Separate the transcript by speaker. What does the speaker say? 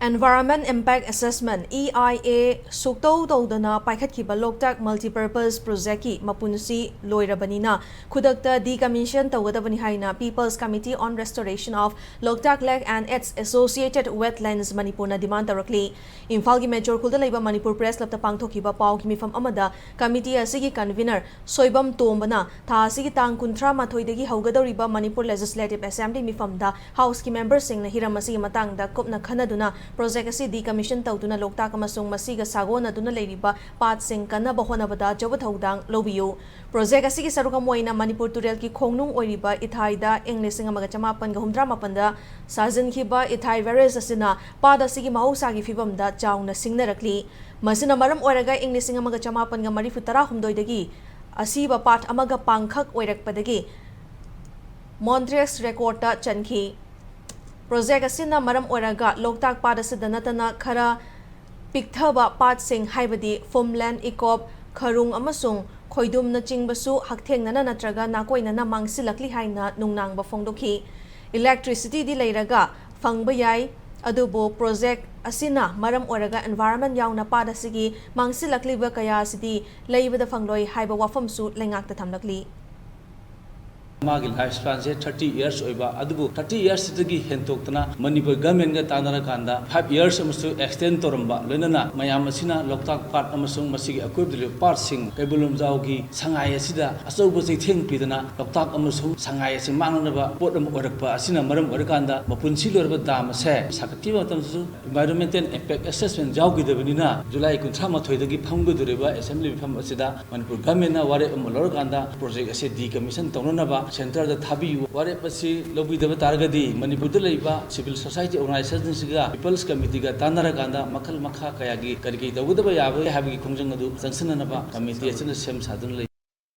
Speaker 1: Environment Impact Assessment (EIA) sukto tawdana paikhatkiba Loktak Multipurpose Project ki mapunsi loirabanina khudakta decommission tawgadabani haina People's Committee on Restoration of Loktak Lake and its associated wetlands Manipur na demand tarakli. Imphal gi Major Khulda leiba Manipur Press Club ta pangthokiba pau ki mifam amada committee asigi convener Soibam Tombana tha asigi tang 13 dagi haugadoriba Manipur Legislative Assembly mifamda House ki members sing na hiramasi matangda kopna khanaduna Project asi decommission tawduna Loktak amasung masiga sagona duna leiriba pat sing kanaba honabada jawathodang lobiyu. Project asi ki saruka moina Manipur Turel ki khongnung oiriba ithaida English amaga chamapan ga humdra mapanda sajin khiba ithai virus asina pada sigi mahausa gi fibamda chauna singnarakli. Masina maram oiraga English amaga chamapan ga mari futara humdoi dagi asiba pat amaga pangkhak oirakpadagi Montrex record ta chanki. Project asina maram oraga Loktak pada sidanatana khara pikthaba pat sing haibadi farmland ikop kharung amasung khoidum na chingbasu hakthengna natraga nakoina na mangsilakli haina nungnang ba phongdokhi electricity di leiraga phangba yai adubo project asina maram oraga environment yauna pada sigi mangsilakli ba kaya sidi leibada phangloi haiba wafam su lengak ta thamlakli
Speaker 2: मागिल lifespan से 30 years ओइबा अदुबु 30 years तगी हेंतोक्तना Manipur government गा तानरा कांदा 5 years अमसु extend Toramba लोइनना मयाम असिना Loktak part अमसुंग मसिगी अकोइबदलि part सिंग कैबुलुम जाउगी संगाय असिदा असौबो चैथेंग पिदना लोकताक अमसुंग संगाय असि मांगनबा pot अम ओरकपा असिना मरम ओरकांदा मपुनसि लोरबा दाम से साकति मतमसु एनवायरमेंटल इम्पैक्ट असेसमेंट जाउगिदबनिना जुलाई 13 दगी फंगदुरेबा असेंबली फम असिदा मणिपुर गवर्नमेंट ना वारे अम लोरकांदा प्रोजेक्ट असे डिकमिशन तौननबा सेंटर द थाबी वारे पसी लोबिदब तारगदी मणिपुर द लेबा सिविल सोसाइटी ऑर्गेनाइजेशन सिगा पीपल्स कमिटी गा तानरा कांदा मखल मखा कयागी करगी तगुदब याबे हाबगी खुंजंग अदु जंसननबा कमिटी असिन सेम सादन